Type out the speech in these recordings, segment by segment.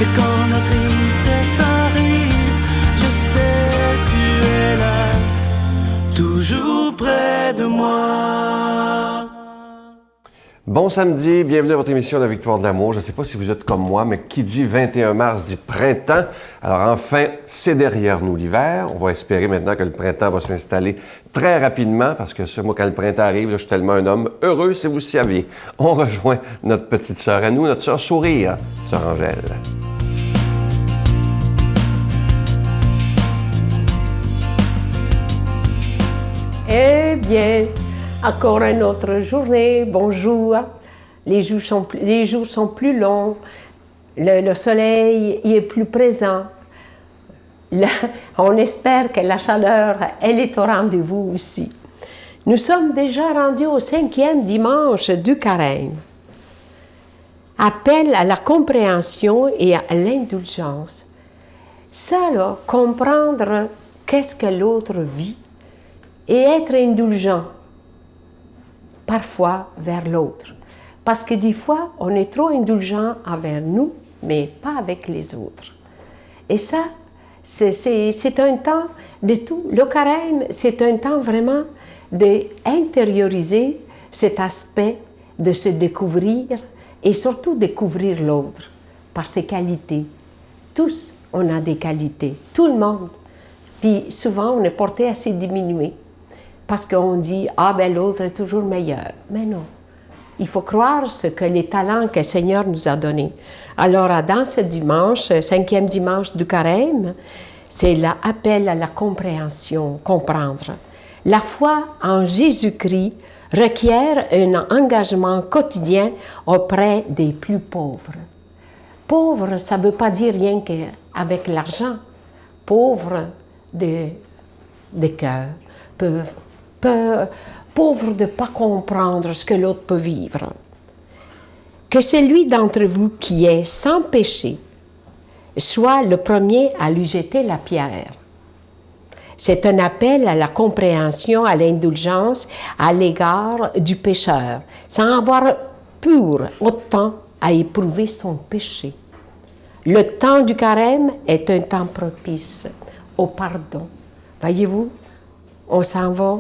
Et quand la tristesse arrive, je sais tu es là, toujours près de moi. Bon samedi, bienvenue à votre émission La Victoire de l'amour. Je ne sais pas si vous êtes comme moi, mais qui dit 21 mars dit printemps. Alors enfin, c'est derrière nous l'hiver. On va espérer maintenant que le printemps va s'installer très rapidement parce que moi, quand le printemps arrive, je suis tellement un homme heureux, si vous le saviez. On rejoint notre petite sœur à nous, notre sœur Sourire, sœur Angèle. Eh bien, encore une autre journée, bonjour. Les jours sont plus longs, le soleil y est plus présent. On espère que la chaleur, elle est au rendez-vous aussi. Nous sommes déjà rendus au 5e dimanche du Carême. Appel à la compréhension et à l'indulgence. Ça, là, comprendre qu'est-ce que l'autre vit et être indulgent, parfois vers l'autre. Parce que des fois, on est trop indulgent envers nous, mais pas avec les autres. Et ça, c'est un temps de tout. Le carême, c'est un temps vraiment d'intérioriser cet aspect, de se découvrir et surtout découvrir l'autre par ses qualités. Tous, on a des qualités, tout le monde. Puis souvent, on est porté à se diminuer. Parce qu'on dit « Ah, ben l'autre est toujours meilleur ». Mais non. Il faut croire ce que les talents que le Seigneur nous a donnés. Alors, dans ce dimanche, 5e dimanche du Carême, c'est l'appel à la compréhension, comprendre. La foi en Jésus-Christ requiert un engagement quotidien auprès des plus pauvres. Pauvre, ça ne veut pas dire rien qu'avec l'argent. Pauvre de cœur, pauvre de ne pas comprendre ce que l'autre peut vivre. Que celui d'entre vous qui est sans péché soit le premier à lui jeter la pierre. C'est un appel à la compréhension, à l'indulgence à l'égard du pécheur, sans avoir pour autant à éprouver son péché. Le temps du carême est un temps propice au pardon. Voyez-vous, on s'en va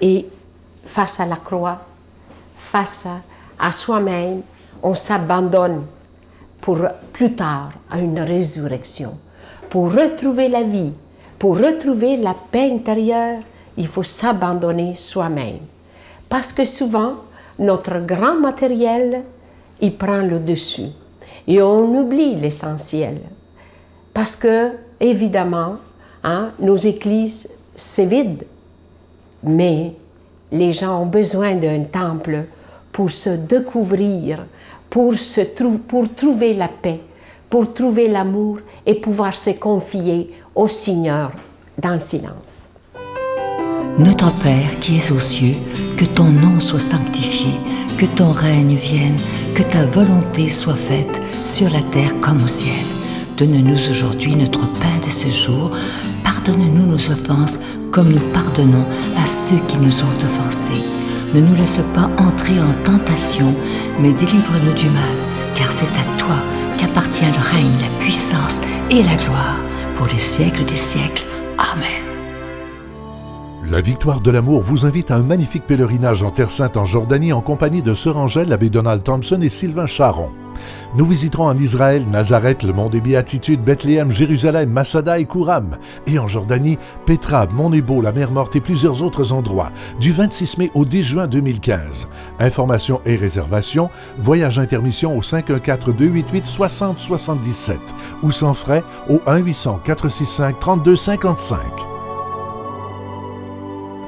et face à la croix, face à soi-même, on s'abandonne pour plus tard à une résurrection. Pour retrouver la vie, pour retrouver la paix intérieure, il faut s'abandonner soi-même. Parce que souvent, notre grand matériel, il prend le dessus. Et on oublie l'essentiel. Parce que, évidemment, nos églises, c'est vide. Mais les gens ont besoin d'un temple pour se découvrir, pour trouver la paix, pour trouver l'amour et pouvoir se confier au Seigneur dans le silence. Notre Père qui es aux cieux, que ton nom soit sanctifié, que ton règne vienne, que ta volonté soit faite sur la terre comme au ciel. Donne-nous aujourd'hui notre pain de ce jour. Pardonne-nous nos offenses comme nous pardonnons à ceux qui nous ont offensés. Ne nous laisse pas entrer en tentation, mais délivre-nous du mal, car c'est à toi qu'appartient le règne, la puissance et la gloire pour les siècles des siècles. Amen. La Victoire de l'amour vous invite à un magnifique pèlerinage en Terre Sainte en Jordanie en compagnie de Sœur Angèle, l'abbé Donald Thompson et Sylvain Charon. Nous visiterons en Israël, Nazareth, le mont des Béatitudes, Bethléem, Jérusalem, Masada et Kouram. Et en Jordanie, Petra, Mont Nebo, la mer Morte et plusieurs autres endroits, du 26 mai au 10 juin 2015. Informations et réservations, voyage intermission au 514-288-6077 ou sans frais au 1-800-465-3255.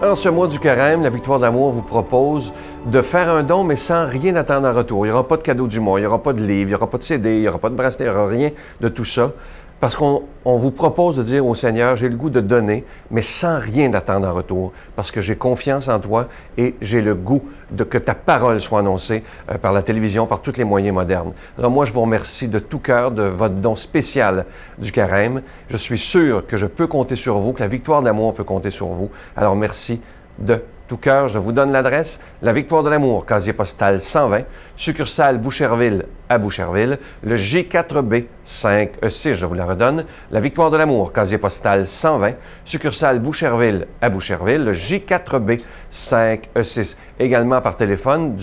En ce mois du Carême, la Victoire de l'amour vous propose de faire un don, mais sans rien attendre en retour. Il n'y aura pas de cadeau du mois, il n'y aura pas de livre, il n'y aura pas de CD, il n'y aura pas de bracelet, il n'y aura rien de tout ça. Parce qu'on vous propose de dire au Seigneur, j'ai le goût de donner, mais sans rien attendre en retour, parce que j'ai confiance en toi et j'ai le goût de que ta parole soit annoncée par la télévision, par tous les moyens modernes. Alors moi, je vous remercie de tout cœur de votre don spécial du Carême. Je suis sûr que je peux compter sur vous, que la Victoire de l'amour peut compter sur vous. Alors merci de tout cœur, je vous donne l'adresse. La Victoire de l'Amour, casier postal 120, succursale Boucherville à Boucherville, le G4B 5E6, je vous la redonne. La Victoire de l'Amour, casier postal 120, succursale Boucherville à Boucherville, le J4B 5E6. Également par téléphone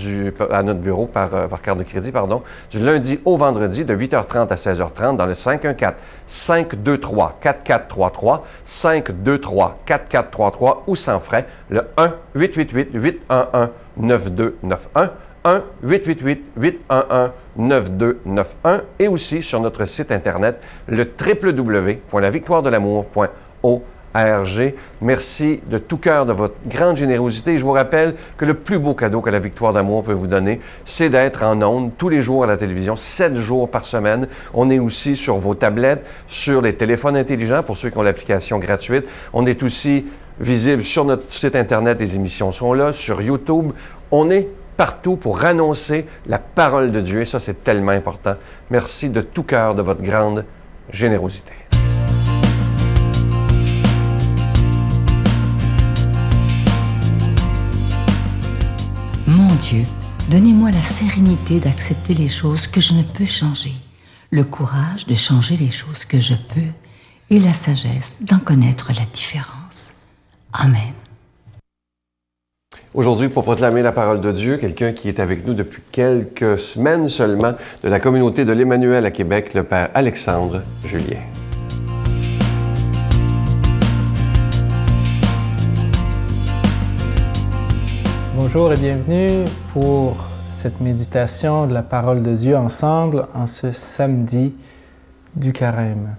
à notre bureau, par carte de crédit, du lundi au vendredi de 8h30 à 16h30 dans le 514-523-4433, 523-4433 ou sans frais, le 1-888-811-9291, 1-888-811-9291 et aussi sur notre site Internet, le www.lavictoiredelamour.org. Merci de tout cœur de votre grande générosité. Je vous rappelle que le plus beau cadeau que la Victoire d'Amour peut vous donner, c'est d'être en ondes tous les jours à la télévision, 7 jours par semaine. On est aussi sur vos tablettes, sur les téléphones intelligents pour ceux qui ont l'application gratuite. On est aussi visible sur notre site Internet, les émissions sont là, sur YouTube. On est partout pour annoncer la parole de Dieu et ça, c'est tellement important. Merci de tout cœur de votre grande générosité. Mon Dieu, donnez-moi la sérénité d'accepter les choses que je ne peux changer, le courage de changer les choses que je peux et la sagesse d'en connaître la différence. Amen. Aujourd'hui, pour proclamer la parole de Dieu, quelqu'un qui est avec nous depuis quelques semaines seulement de la communauté de l'Emmanuel à Québec, le Père Alexandre Julien. Bonjour et bienvenue pour cette méditation de la parole de Dieu ensemble en ce samedi du Carême.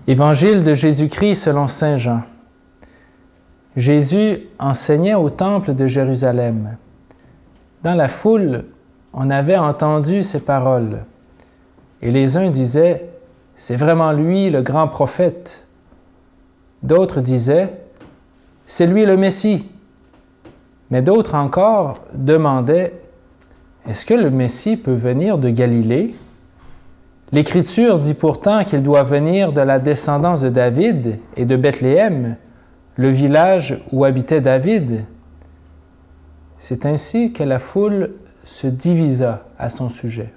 Évangile de Jésus-Christ selon Saint Jean. Jésus enseignait au temple de Jérusalem. Dans la foule, on avait entendu ces paroles. Et les uns disaient, « C'est vraiment lui le grand prophète. » D'autres disaient, « C'est lui le Messie. » Mais d'autres encore demandaient, « Est-ce que le Messie peut venir de Galilée? L'Écriture dit pourtant qu'il doit venir de la descendance de David et de Bethléem, le village où habitait David. » C'est ainsi que la foule se divisa à son sujet.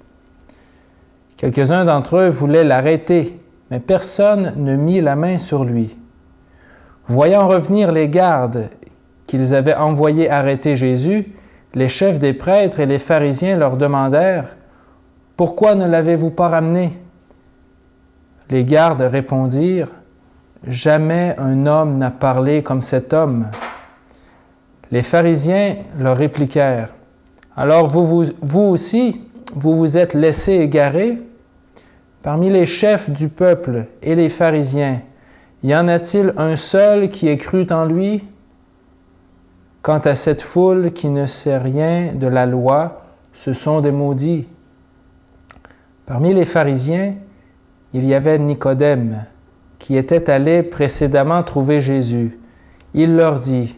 Quelques-uns d'entre eux voulaient l'arrêter, mais personne ne mit la main sur lui. Voyant revenir les gardes qu'ils avaient envoyés arrêter Jésus, les chefs des prêtres et les pharisiens leur demandèrent « Pourquoi ne l'avez-vous pas ramené? » Les gardes répondirent « Jamais un homme n'a parlé comme cet homme. » Les pharisiens leur répliquèrent « Alors vous aussi, vous vous êtes laissés égarer? Parmi les chefs du peuple et les pharisiens, y en a-t-il un seul qui ait cru en lui? Quant à cette foule qui ne sait rien de la loi, ce sont des maudits. » Parmi les pharisiens, il y avait Nicodème, qui était allé précédemment trouver Jésus. Il leur dit,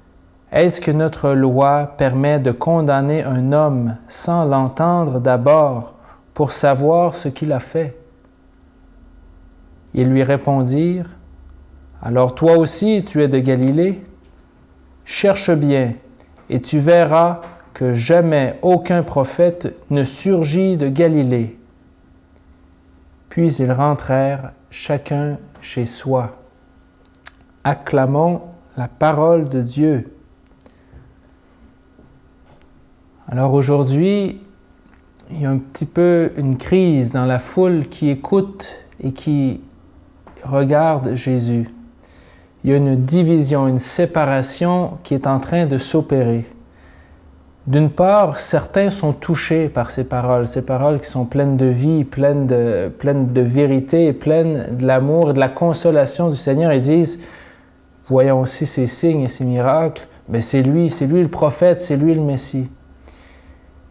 « Est-ce que notre loi permet de condamner un homme sans l'entendre d'abord pour savoir ce qu'il a fait? » Ils lui répondirent, « Alors toi aussi tu es de Galilée? Cherche bien, et tu verras que jamais aucun prophète ne surgit de Galilée. » Puis ils rentrèrent chacun chez soi. Acclamons la parole de Dieu. Alors aujourd'hui, il y a un petit peu une crise dans la foule qui écoute et qui regarde Jésus. Il y a une division, une séparation qui est en train de s'opérer. D'une part, certains sont touchés par ces paroles qui sont pleines de vie, pleines de vérité, pleines de l'amour et de la consolation du Seigneur et disent « Voyons aussi ces signes et ces miracles, mais c'est lui le prophète, c'est lui le Messie. »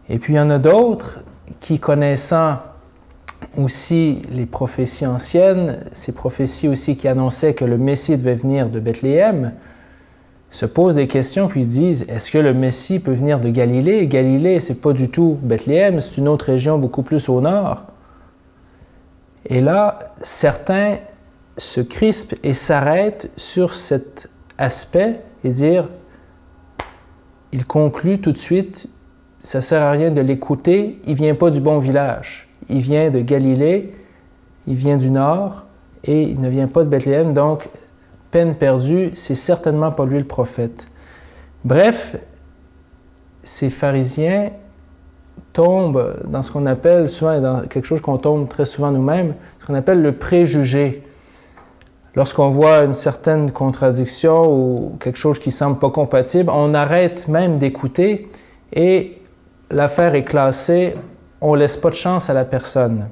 Et puis il y en a d'autres qui, connaissant aussi les prophéties anciennes, ces prophéties aussi qui annonçaient que le Messie devait venir de Bethléem, se posent des questions puis se disent, est-ce que le Messie peut venir de Galilée? Galilée, c'est pas du tout Bethléem, c'est une autre région beaucoup plus au nord. Et là, certains se crispent et s'arrêtent sur cet aspect et dire, il conclut tout de suite, ça ne sert à rien de l'écouter, il ne vient pas du bon village. Il vient de Galilée, il vient du nord et il ne vient pas de Bethléem, donc peine perdue, c'est certainement pas lui le prophète. Bref, ces pharisiens tombent dans ce qu'on appelle, souvent dans quelque chose qu'on tombe très souvent nous-mêmes, ce qu'on appelle le préjugé. Lorsqu'on voit une certaine contradiction ou quelque chose qui ne semble pas compatible, on arrête même d'écouter et l'affaire est classée, on ne laisse pas de chance à la personne.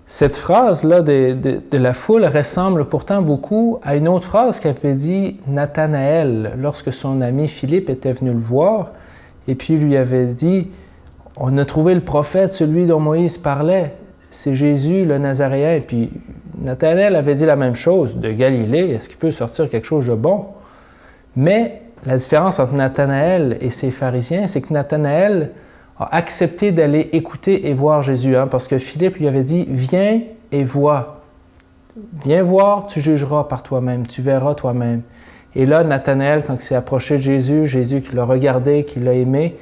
Cette phrase-là de la foule ressemble pourtant beaucoup à une autre phrase qu'avait dit Nathanaël lorsque son ami Philippe était venu le voir et puis lui avait dit « On a trouvé le prophète, celui dont Moïse parlait, c'est Jésus le Nazaréen. » Puis Nathanaël avait dit la même chose, de Galilée, est-ce qu'il peut sortir quelque chose de bon? Mais la différence entre Nathanaël et ses pharisiens, c'est que Nathanaël a accepté d'aller écouter et voir Jésus, parce que Philippe lui avait dit « Viens et vois. Viens voir, tu jugeras par toi-même, tu verras toi-même. » Et là, Nathanaël, quand il s'est approché de Jésus, Jésus qui l'a regardé, qui l'a aimé,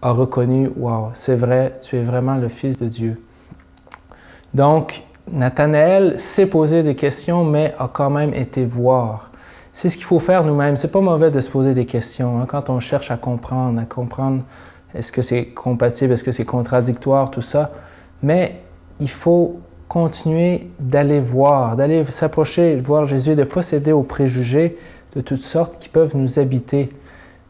a reconnu « Wow, c'est vrai, tu es vraiment le Fils de Dieu. » Donc, Nathanaël s'est posé des questions, mais a quand même été voir. C'est ce qu'il faut faire nous-mêmes. C'est pas mauvais de se poser des questions quand on cherche à comprendre est-ce que c'est compatible, est-ce que c'est contradictoire, tout ça. Mais il faut continuer d'aller voir, d'aller s'approcher, voir Jésus, de ne pas céder aux préjugés de toutes sortes qui peuvent nous habiter,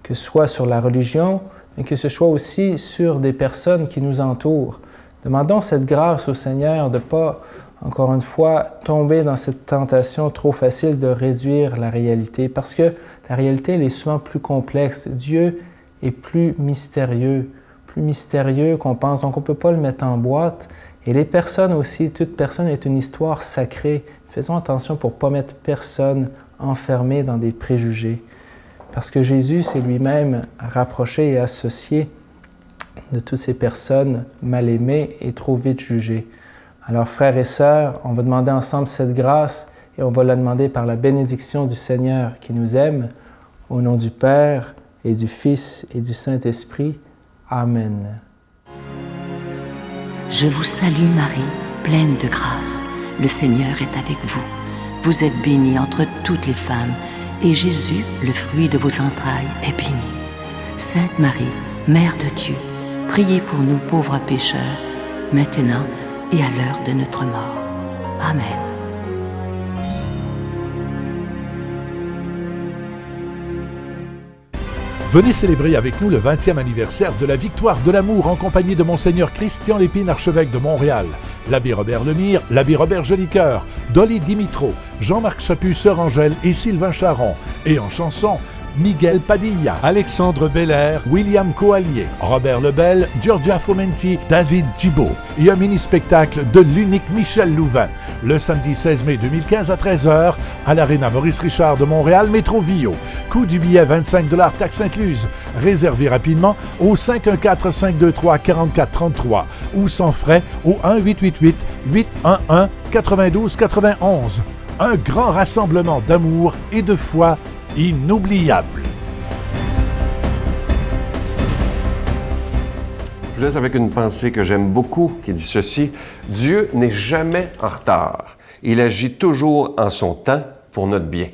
que ce soit sur la religion, mais que ce soit aussi sur des personnes qui nous entourent. Demandons cette grâce au Seigneur de ne pas, encore une fois, tomber dans cette tentation trop facile de réduire la réalité, parce que la réalité, elle est souvent plus complexe. Dieu est plus mystérieux qu'on pense, donc on ne peut pas le mettre en boîte. Et les personnes aussi, toute personne est une histoire sacrée. Faisons attention pour ne pas mettre personne enfermé dans des préjugés, parce que Jésus s'est lui-même rapproché et associé de toutes ces personnes mal aimées et trop vite jugées. Alors, frères et sœurs, on va demander ensemble cette grâce et on va la demander par la bénédiction du Seigneur qui nous aime, au nom du Père et du Fils et du Saint-Esprit. Amen. Je vous salue Marie, pleine de grâce. Le Seigneur est avec vous. Vous êtes bénie entre toutes les femmes, et Jésus, le fruit de vos entrailles, est béni. Sainte Marie, Mère de Dieu, priez pour nous pauvres pécheurs, maintenant et à l'heure de notre mort. Amen. Venez célébrer avec nous le 20e anniversaire de la Victoire de l'amour en compagnie de Monseigneur Christian Lépine, archevêque de Montréal, l'abbé Robert Lemire, l'abbé Robert Jolicoeur, Dolly Dimitro, Jean-Marc Chaput, Sœur Angèle et Sylvain Charon. Et en chanson, Miguel Padilla, Alexandre Belair, William Coallier, Robert Lebel, Giorgia Fomenti, David Thibault et un mini-spectacle de l'unique Michel Louvain, le samedi 16 mai 2015 à 13h à l'Arena Maurice Richard de Montréal, Métro Vio. Coût du billet 25 $, taxes incluses. Réservez rapidement au 514-523-4433 ou sans frais au 1-888-811-9291. Un grand rassemblement d'amour et de foi inoubliable. Je vous laisse avec une pensée que j'aime beaucoup qui dit ceci: Dieu n'est jamais en retard. Il agit toujours en son temps pour notre bien.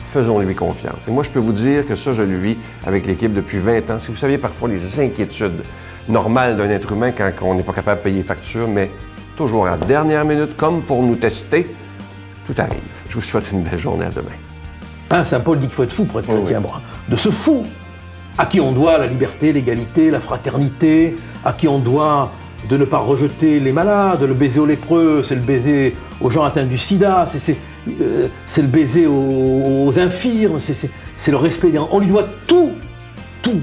Faisons-lui confiance. Et moi, je peux vous dire que ça, je le vis avec l'équipe depuis 20 ans. Si vous saviez parfois les inquiétudes normales d'un être humain quand on n'est pas capable de payer les factures, mais toujours à la dernière minute, comme pour nous tester, tout arrive. Je vous souhaite une belle journée. À demain. Saint Paul dit qu'il faut être fou pour être chrétien. Oui. De ce fou à qui on doit la liberté, l'égalité, la fraternité, à qui on doit de ne pas rejeter les malades, le baiser aux lépreux, c'est le baiser aux gens atteints du sida, c'est le baiser aux infirmes, c'est le respect des... On lui doit tout, tout.